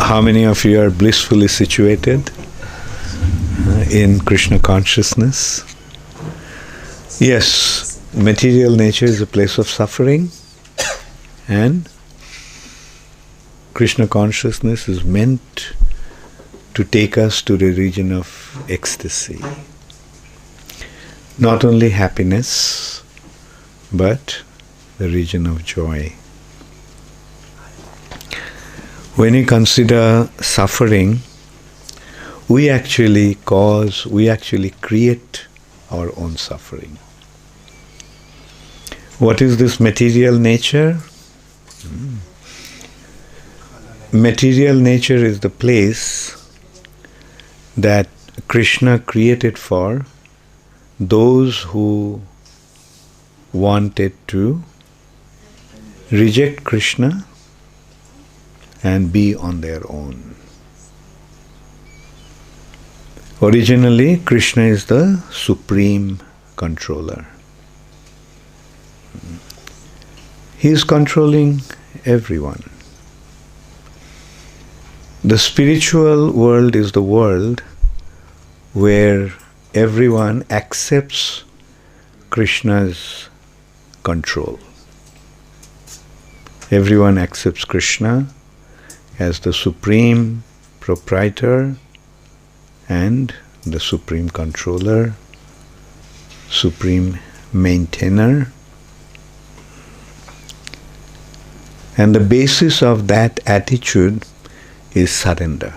How many of you are blissfully situated in Krishna consciousness? Yes, material nature is a place of suffering, and Krishna consciousness is meant to take us to the region of ecstasy. Not only happiness, but the region of joy. When you consider suffering, we actually create our own suffering. What is this material nature? Material nature is the place that Krishna created for those who wanted to reject Krishna and be on their own. Originally, Krishna is the supreme controller. He is controlling everyone. The spiritual world is the world where everyone accepts Krishna's control. Everyone accepts Krishna as the supreme proprietor and the supreme controller, supreme maintainer. And the basis of that attitude is surrender.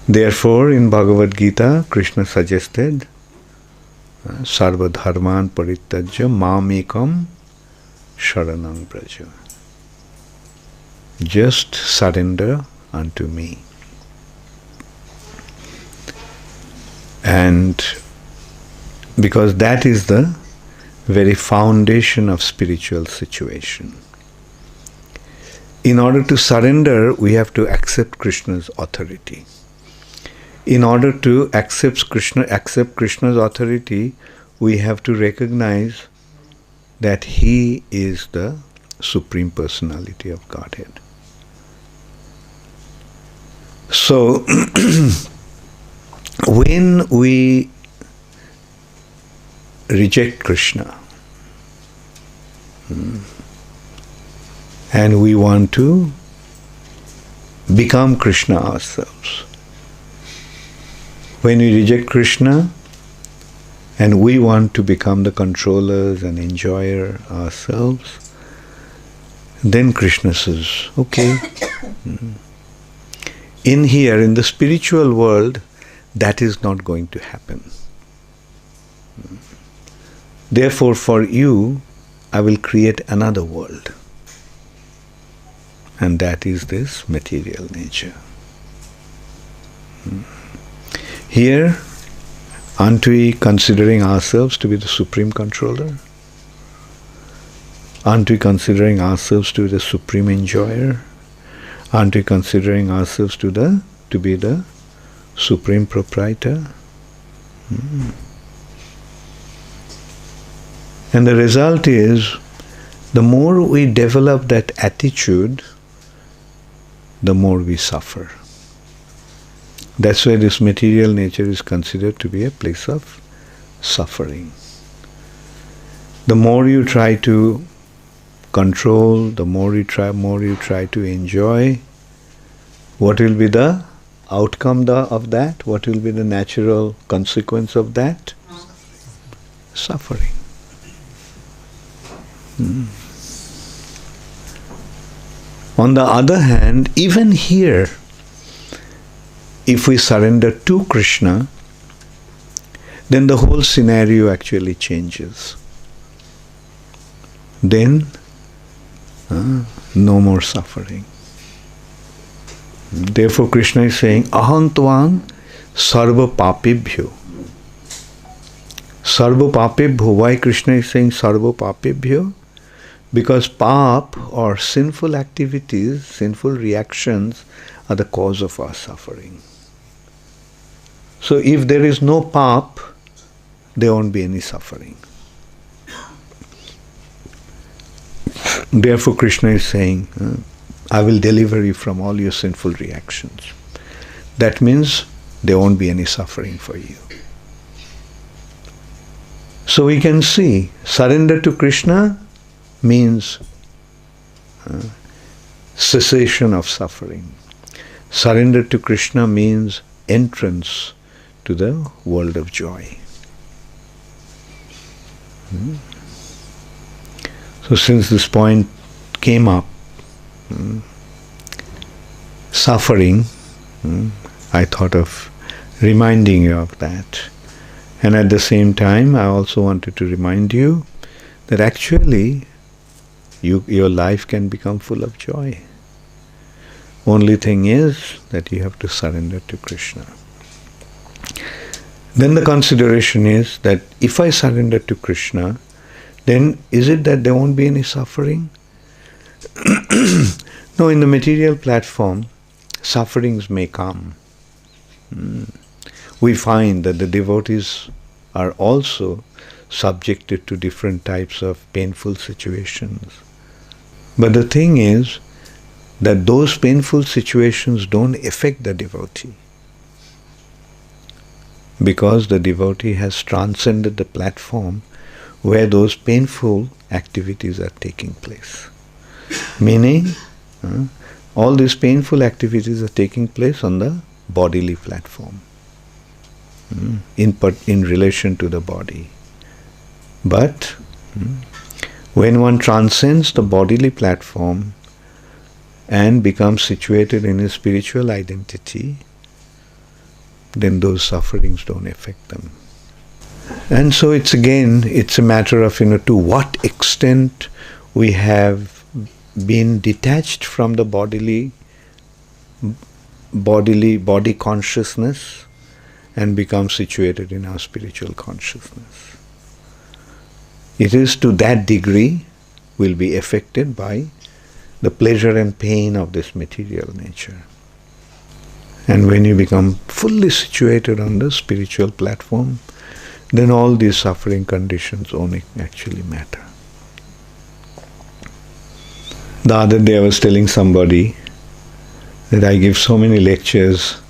Therefore, in Bhagavad Gita, Krishna suggested, Sarva dharman parityajya mamekam sharanam praja. Just surrender unto me. And because that is the very foundation of spiritual situation. In order to surrender, we have to accept Krishna's authority. In order to accept Krishna's authority, we have to recognize that He is the Supreme Personality of Godhead. So, when we reject Krishna and we want to become Krishna ourselves, when we reject Krishna and we want to become the controllers and enjoyer ourselves, then Krishna says, okay. In here, in the spiritual world, that is not going to happen. Therefore, for you, I will create another world. And that is this material nature. Here, aren't we considering ourselves to be the supreme controller? Aren't we considering ourselves to be the supreme enjoyer? Aren't we considering ourselves to be the supreme proprietor? And the result is, the more we develop that attitude, the more we suffer. That's why this material nature is considered to be a place of suffering. The more you try to control, the more you try to enjoy, what will be the outcome of that? What will be the natural consequence of that? Suffering. On the other hand, even here, if we surrender to Krishna, then the whole scenario actually changes. Then, no more suffering. Therefore, Krishna is saying, Aham tvam sarva papebhyo. Sarva papebhyo. Why Krishna is saying sarva papebhyo? Because pap or sinful activities, sinful reactions are the cause of our suffering. So if there is no pap, there won't be any suffering. Therefore Krishna is saying, I will deliver you from all your sinful reactions. That means there won't be any suffering for you. So we can see surrender to Krishna means cessation of suffering. Surrender to Krishna means entrance to the world of joy. So since this point came up, suffering, I thought of reminding you of that. And at the same time, I also wanted to remind you that actually your life can become full of joy. Only thing is that you have to surrender to Krishna. Then the consideration is that if I surrender to Krishna, then is it that there won't be any suffering? No, in the material platform, sufferings may come. We find that the devotees are also subjected to different types of painful situations. But the thing is that those painful situations don't affect the devotee, because the devotee has transcended the platform where those painful activities are taking place. Meaning, all these painful activities are taking place on the bodily platform, in relation to the body. But when one transcends the bodily platform and becomes situated in his spiritual identity, then those sufferings don't affect them. And so it's a matter of, to what extent we have been detached from the body consciousness and become situated in our spiritual consciousness. It is to that degree will be affected by the pleasure and pain of this material nature. And when you become fully situated on the spiritual platform, then all these suffering conditions only actually matter. The other day I was telling somebody that I give so many lectures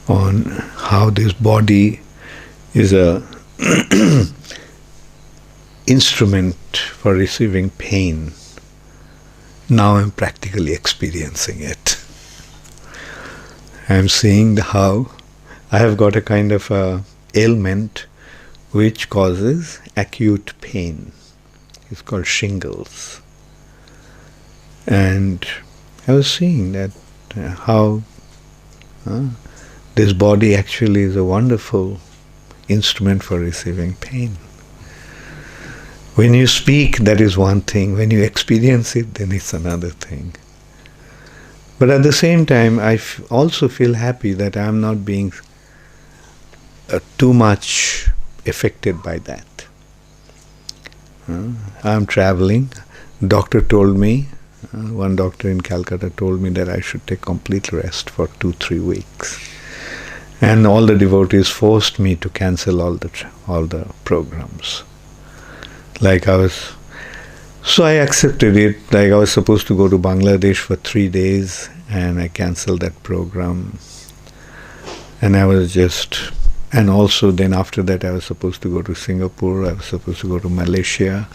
on how this body is a instrument for receiving pain. Now I'm practically experiencing it. I'm seeing how I have got a kind of a ailment which causes acute pain. It's called shingles. And I was seeing that how this body actually is a wonderful instrument for receiving pain. When you speak, that is one thing. When you experience it, then it's another thing. But at the same time, I also feel happy that I am not being too much affected by that. I am traveling. Doctor told me, one doctor in Calcutta told me that I should take complete rest for 2-3 weeks. And all the devotees forced me to cancel all the programs. So I accepted it. Like I was supposed to go to Bangladesh for 3 days, and I cancelled that program. And and also then after that I was supposed to go to Singapore, I was supposed to go to Malaysia,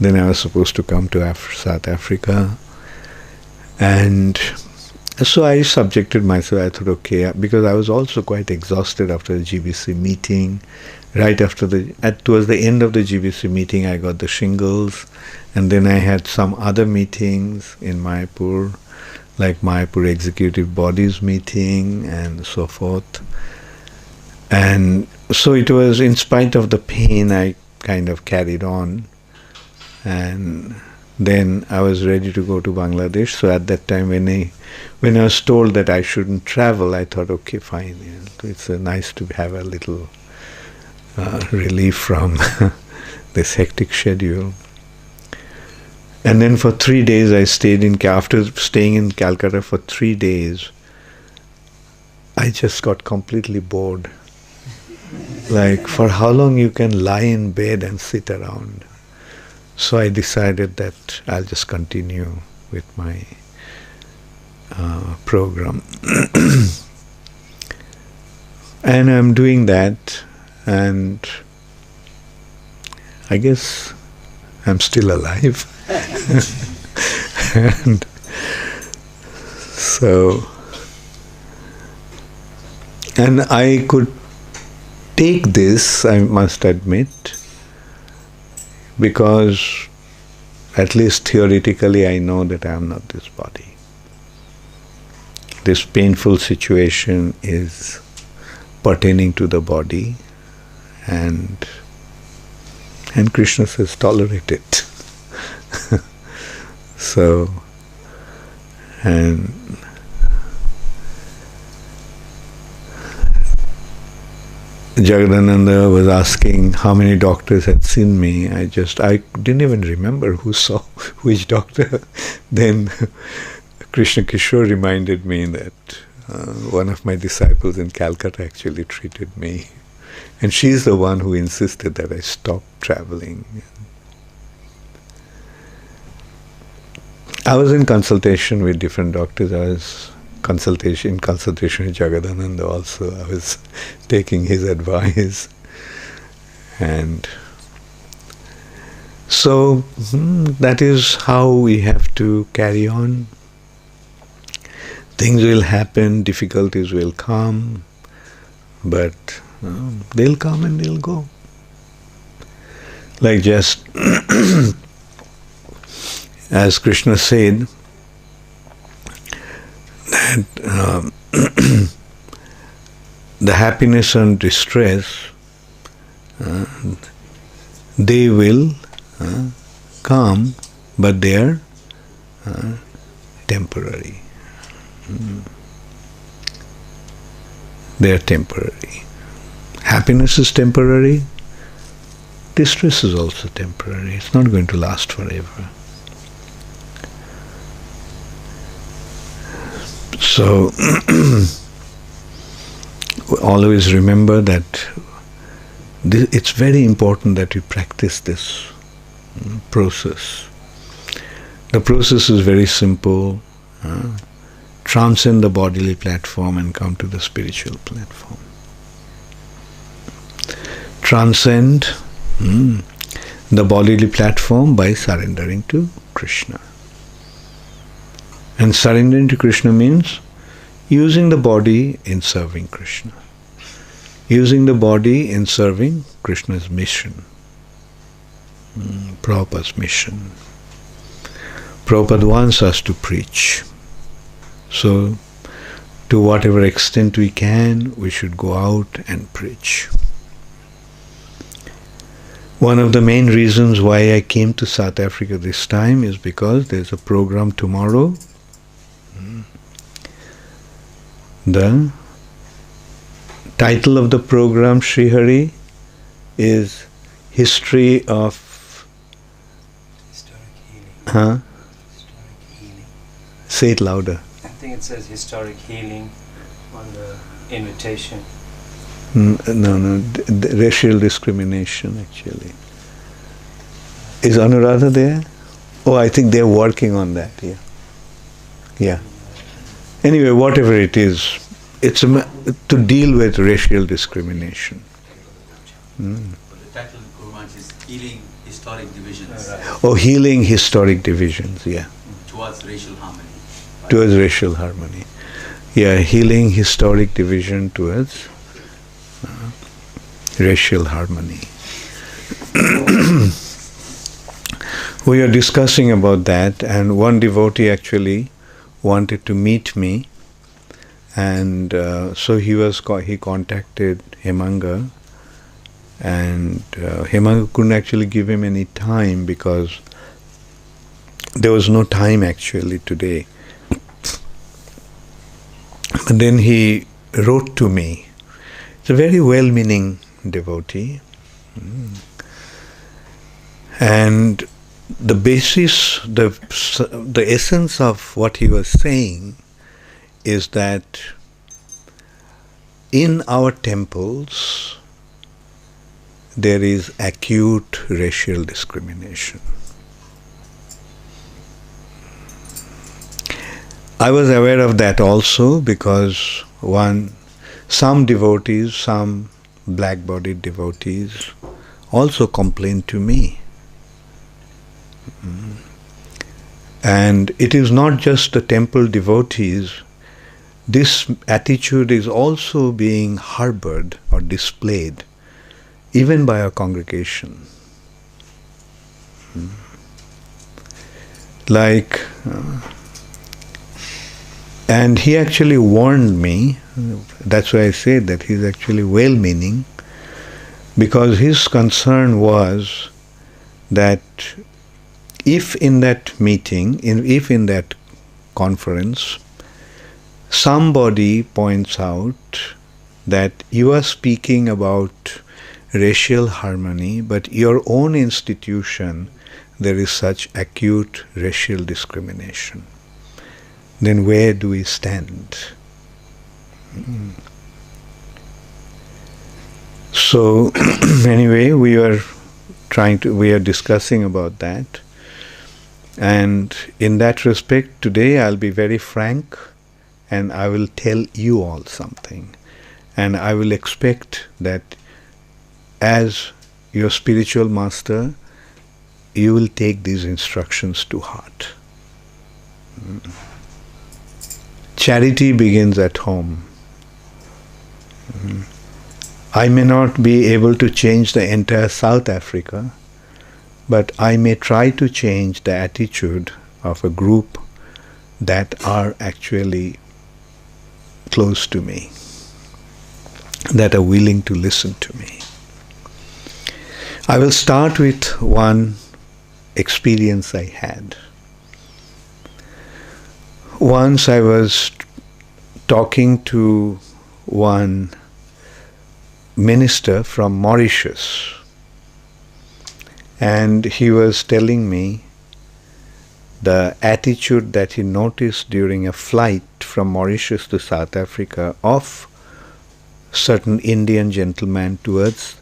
then I was supposed to come to South Africa. And so I subjected myself. I thought, okay, because I was also quite exhausted after the GBC meeting. Right after towards the end of the GBC meeting, I got the shingles, and then I had some other meetings in Mayapur, like Mayapur Executive Bodies meeting and so forth. And so it was, in spite of the pain, I kind of carried on. And then I was ready to go to Bangladesh. So at that time, when I was told that I shouldn't travel, I thought, okay, fine. It's nice to have a little relief from this hectic schedule. And then for 3 days I stayed after staying in Calcutta for 3 days, I just got completely bored. Like, for how long you can lie in bed and sit around? So I decided that I'll just continue with my program. And I'm doing that, and I guess I'm still alive. And so, and I could take this, I must admit, because at least theoretically I know that I am not this body. This painful situation is pertaining to the body, and Krishna says tolerate it. So, and Jagadananda was asking how many doctors had seen me. I didn't even remember who saw which doctor. Then Krishna Kishore reminded me that one of my disciples in Calcutta actually treated me. And she's the one who insisted that I stop traveling. I was in consultation with different doctors. I was in consultation with Jagadananda also. I was taking his advice. And so that is how we have to carry on. Things will happen, difficulties will come, but they'll come and they'll go. Like just as Krishna said, that the happiness and distress, they will come, but they are temporary. They are temporary. Happiness is temporary. Distress is also temporary. It's not going to last forever. So, always remember that it's very important that you practice this process. The process is very simple. Transcend the bodily platform and come to the spiritual platform. Transcend the bodily platform by surrendering to Krishna. And surrendering to Krishna means using the body in serving Krishna. Using the body in serving Krishna's mission. Prabhupada's mission. Prabhupada wants us to preach. So, to whatever extent we can, we should go out and preach. One of the main reasons why I came to South Africa this time is because there's a program tomorrow. The title of the program, Sri Hari, is History of Historic Healing. Historic Healing. Say it louder. I think it says Historic Healing on the invitation. No, racial discrimination actually. Is Anuradha there? Oh, I think they're working on that, yeah. Anyway, whatever it is, it's to deal with racial discrimination. But the title of the program is Healing Historic Divisions. Oh, healing historic divisions, yeah. Towards racial harmony. Towards racial harmony. Yeah, healing historic division towards racial harmony. We are discussing about that, and one devotee actually wanted to meet me, and so he contacted Hemanga, and Hemanga couldn't actually give him any time because there was no time actually today. But then he wrote to me. It's a very well-meaning devotee. And the basis, the essence of what he was saying is that in our temples there is acute racial discrimination. I was aware of that also because some devotees, some black-bodied devotees also complained to me. And it is not just the temple devotees. This attitude is also being harbored or displayed even by our congregation. Like, and he actually warned me, that's why I say that he's actually well-meaning, because his concern was that if in that meeting, if in that conference, somebody points out that you are speaking about racial harmony, but your own institution, there is such acute racial discrimination, then where do we stand? So anyway, we are discussing about that. And in that respect, today I'll be very frank and I will tell you all something. And I will expect that as your spiritual master, you will take these instructions to heart. Charity begins at home. I may not be able to change the entire South Africa, but I may try to change the attitude of a group that are actually close to me, that are willing to listen to me. I will start with one experience I had. Once I was talking to one minister from Mauritius, and he was telling me the attitude that he noticed during a flight from Mauritius to South Africa of certain Indian gentleman towards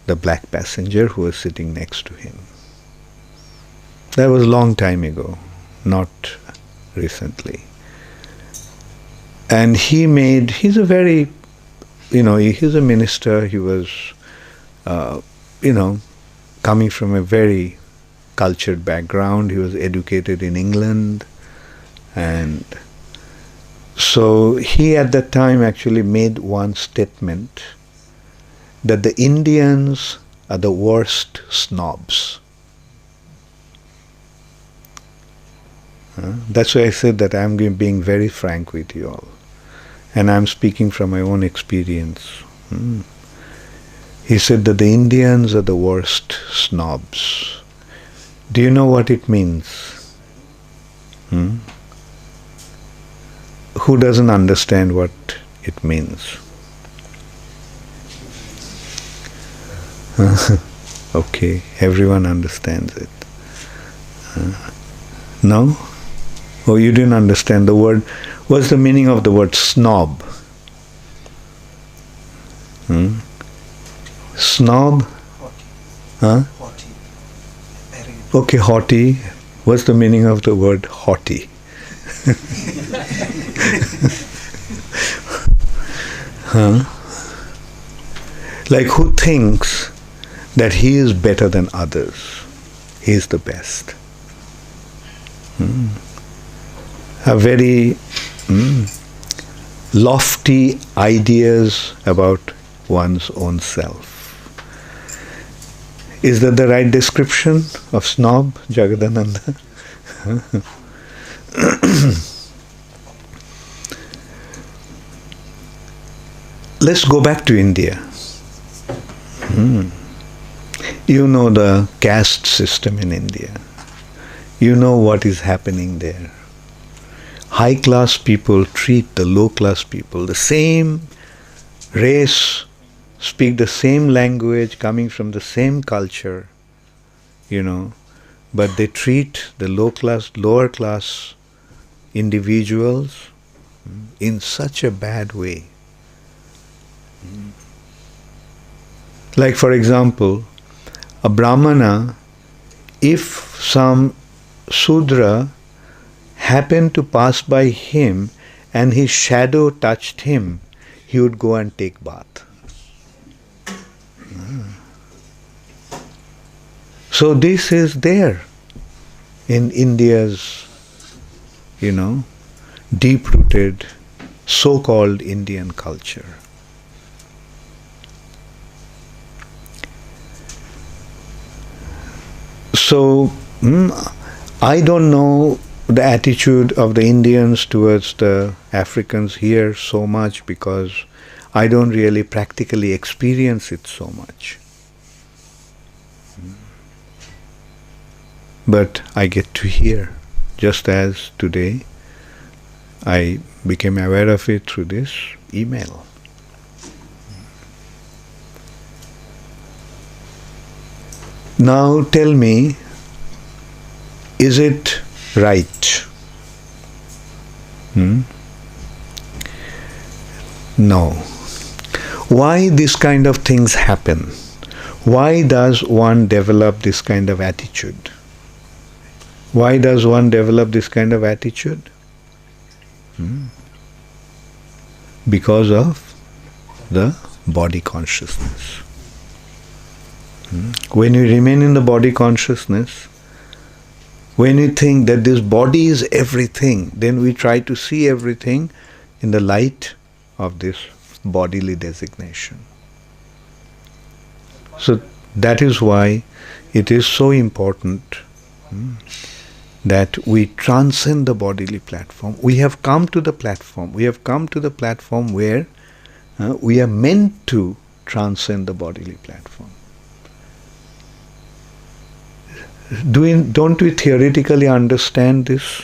the black passenger who was sitting next to him. That was a long time ago, not recently. And he's a very, he's a minister, he was, coming from a very cultured background, he was educated in England, and so he at that time actually made one statement that the Indians are the worst snobs. That's why I said that I'm being very frank with you all. And I'm speaking from my own experience. He said that the Indians are the worst snobs. Do you know what it means? Who doesn't understand what it means? Okay, everyone understands it. No? Oh, you didn't understand the word. What's the meaning of the word snob? Snob? Huh? Haughty. Okay, haughty. What's the meaning of the word haughty? Huh? Like who thinks that he is better than others? He is the best. A very lofty ideas about one's own self. Is that the right description of snob, Jagadananda? Let's go back to India. You know the caste system in India. You know what is happening there. High-class people treat the low-class people, the same race, speak the same language, coming from the same culture, but they treat the lower-class individuals in such a bad way. Like, for example, a Brahmana, if some Sudra happened to pass by him and his shadow touched him, he would go and take bath. So this is there in India's, deep-rooted, so-called Indian culture. So, I don't know the attitude of the Indians towards the Africans here so much because I don't really practically experience it so much. But I get to hear, just as today I became aware of it through this email. Now tell me, is it right? No. Why this kind of things happen? Why does one develop this kind of attitude? Why does one develop this kind of attitude? Because of the body consciousness. When you remain in the body consciousness, when you think that this body is everything, then we try to see everything in the light of this bodily designation. So that is why it is so important that we transcend the bodily platform. We have come to the platform. We have come to the platform where we are meant to transcend the bodily platform. Don't we theoretically understand this?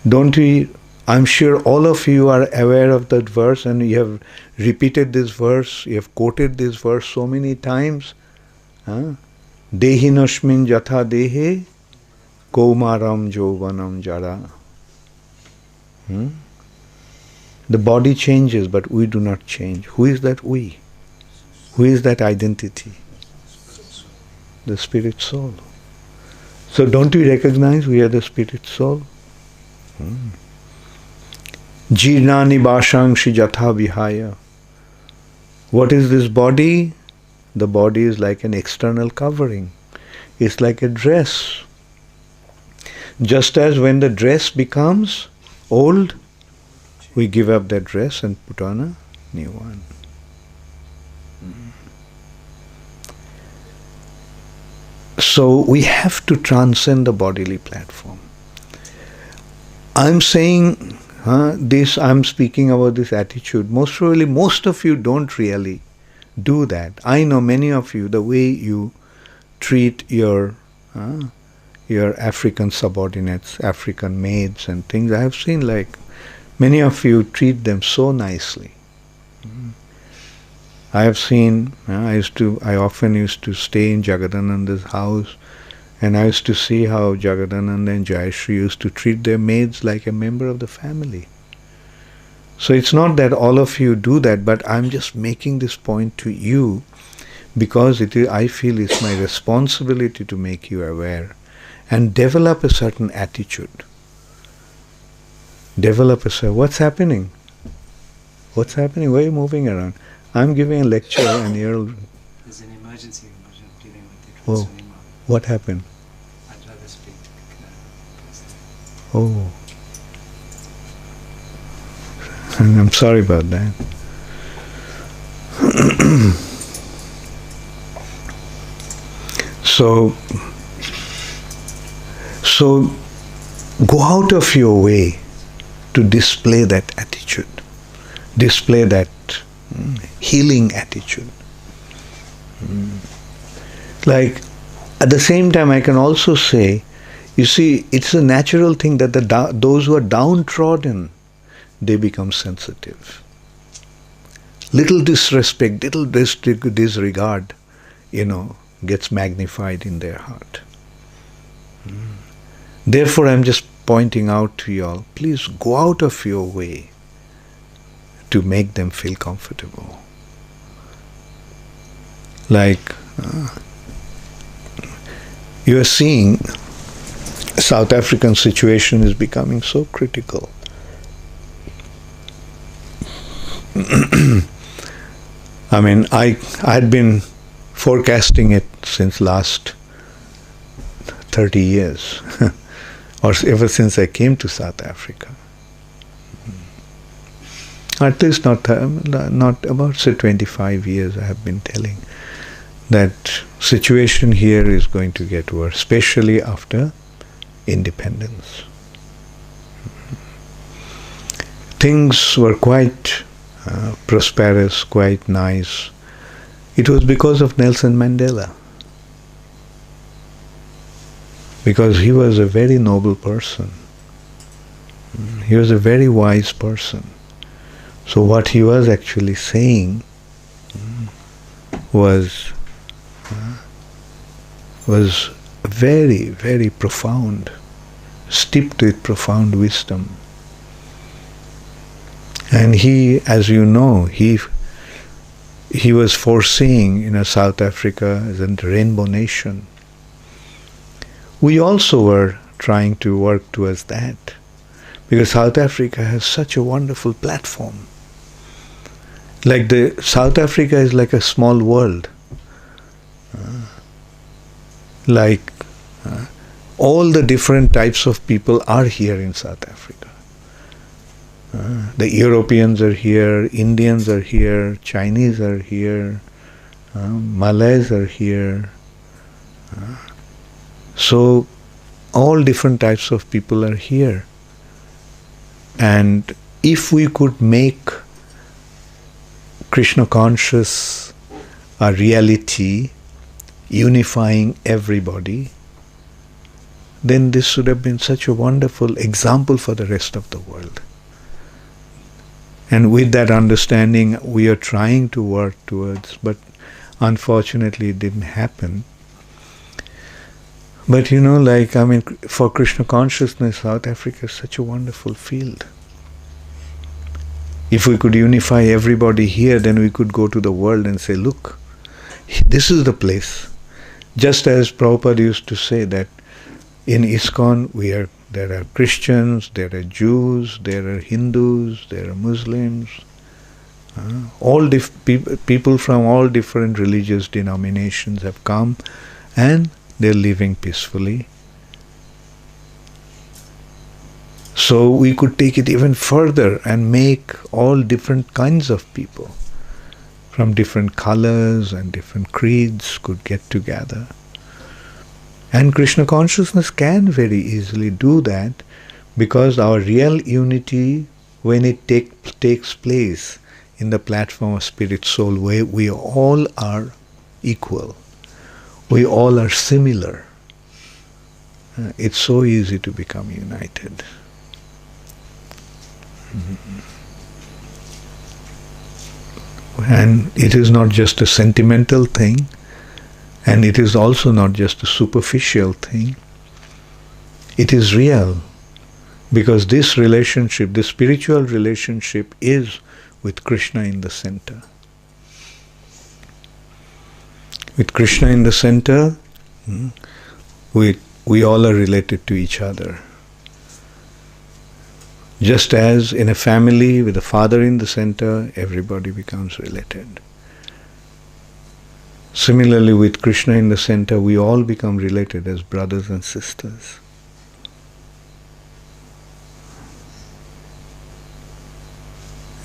Don't we? I'm sure all of you are aware of that verse and you have repeated this verse, you have quoted this verse so many times. Dehinashmin jatha dehe kaumaram jovanam jara. The body changes, but we do not change. Who is that we? Who is that identity? The spirit soul. So don't we recognize we are the spirit soul? Jirnani bashangshi jatha vihaya. What is this body? The body is like an external covering. It's like a dress. Just as when the dress becomes old, we give up that dress and put on a new one. So we have to transcend the bodily platform. I'm saying this, I'm speaking about this attitude. Most probably, most of you don't really do that. I know many of you, the way you treat your African subordinates, African maids and things, I have seen like many of you treat them so nicely. I have seen, I often used to stay in Jagadananda's house and I used to see how Jagadananda and Jayashree used to treat their maids like a member of the family. So it's not that all of you do that, but I'm just making this point to you because I feel it's my responsibility to make you aware and develop a certain attitude. What's happening? What's happening? Why are you moving around? I'm giving a lecture and you're... There's an emergency dealing with it. Oh, what happened? I'd rather speak to Oh. I'm sorry about that. So go out of your way to display that attitude, display that healing attitude. Like, at the same time, I can also say, you see, it's a natural thing that those who are downtrodden, they become sensitive. Little disrespect, little disregard, gets magnified in their heart. Therefore, I'm just pointing out to you all, please go out of your way to make them feel comfortable. Like, you are seeing South African situation is becoming so critical. I mean, I had been forecasting it since last 30 years, or ever since I came to South Africa. At least not about, say, 25 years I have been telling that situation here is going to get worse, especially after independence. Things were quite prosperous, quite nice. It was because of Nelson Mandela. Because he was a very noble person. He was a very wise person. So what he was actually saying was very, very profound, steeped with profound wisdom. And he, as you know, he was foreseeing South Africa as a rainbow nation. We also were trying to work towards that, because South Africa has such a wonderful platform. Like South Africa is like a small world. All the different types of people are here in South Africa. The Europeans are here, Indians are here, Chinese are here, Malays are here. So all different types of people are here. And if we could make Krishna conscious a reality, unifying everybody, then this should have been such a wonderful example for the rest of the world. And with that understanding, we are trying to work towards, but unfortunately it didn't happen. But for Krishna consciousness, South Africa is such a wonderful field. If we could unify everybody here, then we could go to the world and say, look, this is the place. Just as Prabhupada used to say that in ISKCON there are Christians, there are Jews, there are Hindus, there are Muslims, people from all different religious denominations have come and they're living peacefully. So we could take it even further and make all different kinds of people from different colors and different creeds could get together. And Krishna consciousness can very easily do that, because our real unity, when it takes place in the platform of spirit soul, where we all are equal, we all are similar, it's so easy to become united. And it is not just a sentimental thing, and it is also not just a superficial thing. It is real, because this relationship, this spiritual relationship, is with Krishna in the center. With Krishna in the center, we all are related to each other. Just as in a family with a father in the center, everybody becomes related. Similarly, with Krishna in the center, we all become related as brothers and sisters.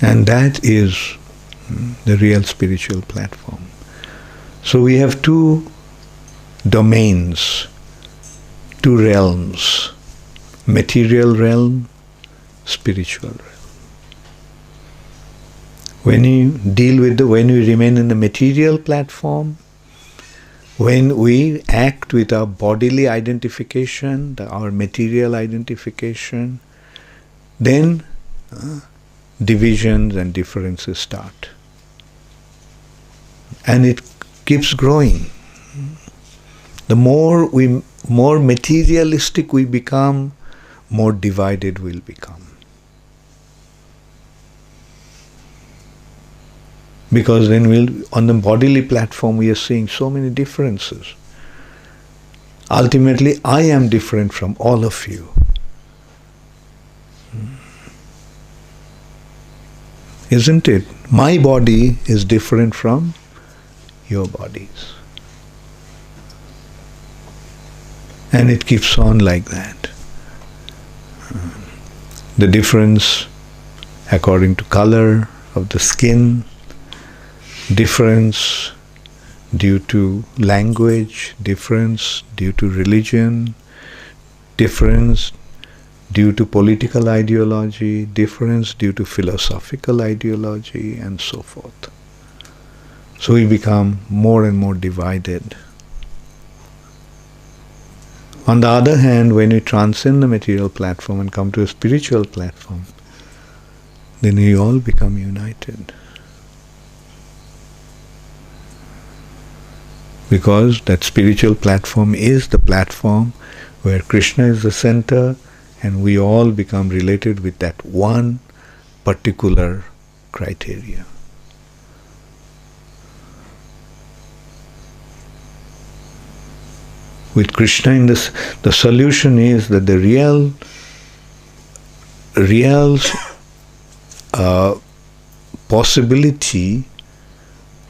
And that is the real spiritual platform. So we have two domains, two realms, material realm, spiritual realm. When you remain in the material platform, when we act with our bodily identification, our material identification, then divisions and differences start. And it keeps growing. The more materialistic we become, more divided we'll become. Because then on the bodily platform we are seeing so many differences. Ultimately, I am different from all of you. Isn't it? My body is different from your bodies. And it keeps on like that. The difference according to color of the skin, difference due to language, difference due to religion, difference due to political ideology, difference due to philosophical ideology, and so forth. So we become more and more divided. On the other hand, when we transcend the material platform and come to a spiritual platform, then we all become united. Because that spiritual platform is the platform where Krishna is the center, and we all become related with that one particular criteria. With Krishna in this, the solution is that the real possibility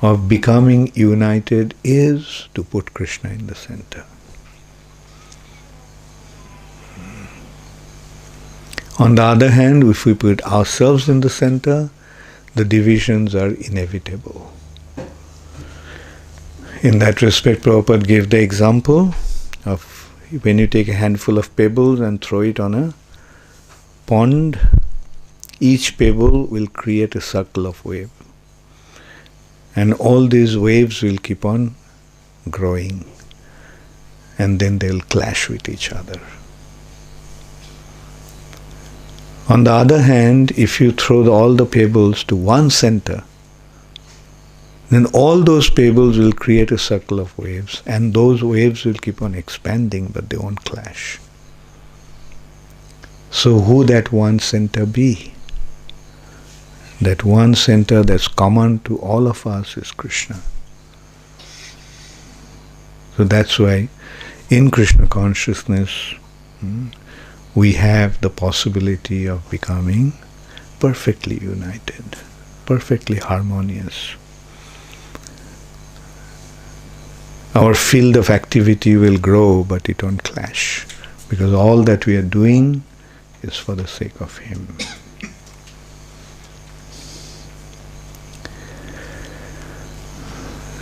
of becoming united is to put Krishna in the center. On the other hand, if we put ourselves in the center, the divisions are inevitable. In that respect, Prabhupada gave the example of when you take a handful of pebbles and throw it on a pond, each pebble will create a circle of wave. And all these waves will keep on growing, and then they'll clash with each other. On the other hand, if you throw all the pebbles to one center, then all those pebbles will create a circle of waves, and those waves will keep on expanding, but they won't clash. So who that one center be? That one center that's common to all of us is Krishna. So that's why in Krishna consciousness we have the possibility of becoming perfectly united, perfectly harmonious. Our field of activity will grow, but it won't clash, because all that we are doing is for the sake of Him.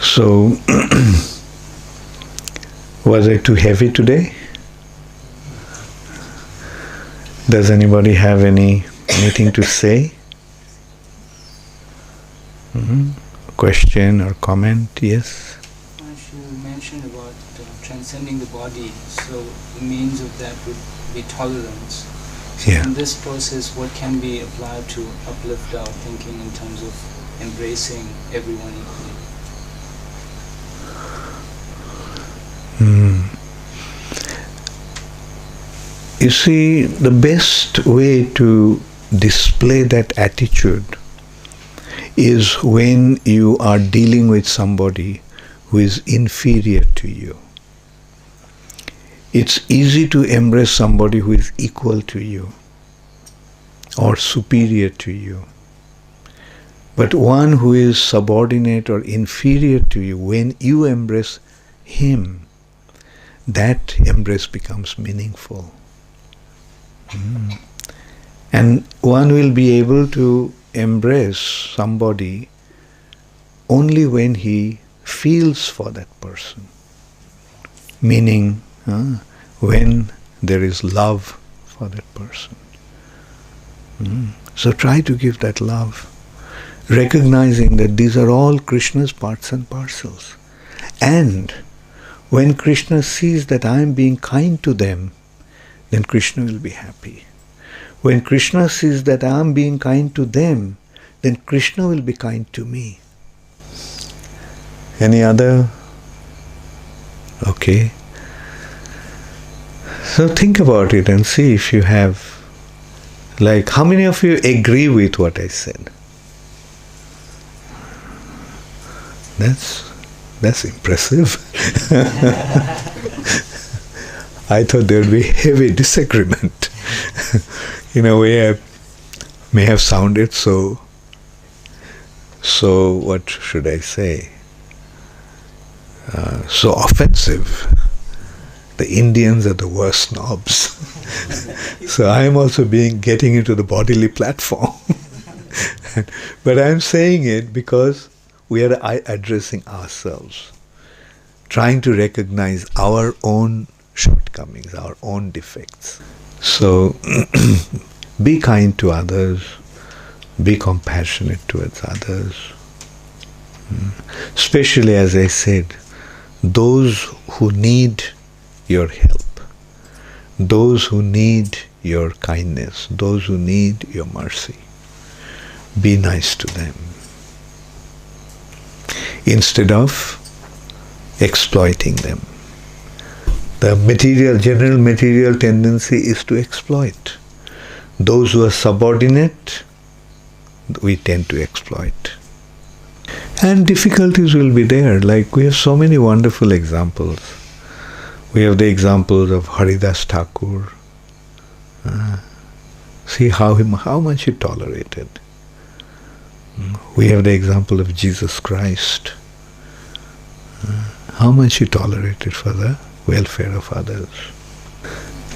So, was I too heavy today? Does anybody have anything to say? Question or comment? Yes? You mentioned about transcending the body, so the means of that would be tolerance. So Yeah. in this process, what can be applied to uplift our thinking in terms of embracing everyone equally? You see, the best way to display that attitude is when you are dealing with somebody who is inferior to you. It's easy to embrace somebody who is equal to you or superior to you. But one who is subordinate or inferior to you, when you embrace him, that embrace becomes meaningful. And one will be able to embrace somebody only when he feels for that person. Meaning, when there is love for that person. So try to give that love, recognizing that these are all Krishna's parts and parcels. And when Krishna sees that I am being kind to them, then Krishna will be happy. When Krishna sees that I am being kind to them, then Krishna will be kind to me. Any other? Okay. So think about it and see if you have, like, how many of you agree with what I said? That's impressive. I thought there would be heavy disagreement. In a way, I may have sounded so, what should I say, so offensive. The Indians are the worst snobs. So I am also getting into the bodily platform. But I am saying it because we are addressing ourselves, trying to recognize our own shortcomings, our own defects. So be kind to others, be compassionate towards others. Especially, as I said, those who need your help, those who need your kindness, those who need your mercy. Be nice to them instead of exploiting them. The general material tendency is to exploit. Those who are subordinate, we tend to exploit. And difficulties will be there. Like, we have so many wonderful examples. We have the examples of Haridas Thakur. See how much he tolerated. We have the example of Jesus Christ. How much he tolerated for the welfare of others.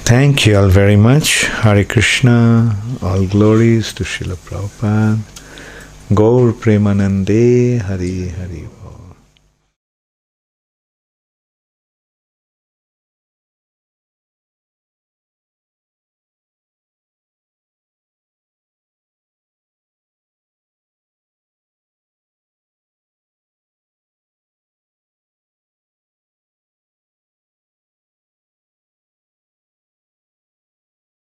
Thank you all very much. Hare Krishna. All glories to Srila Prabhupada. Gaur Premanande. Hari Hari.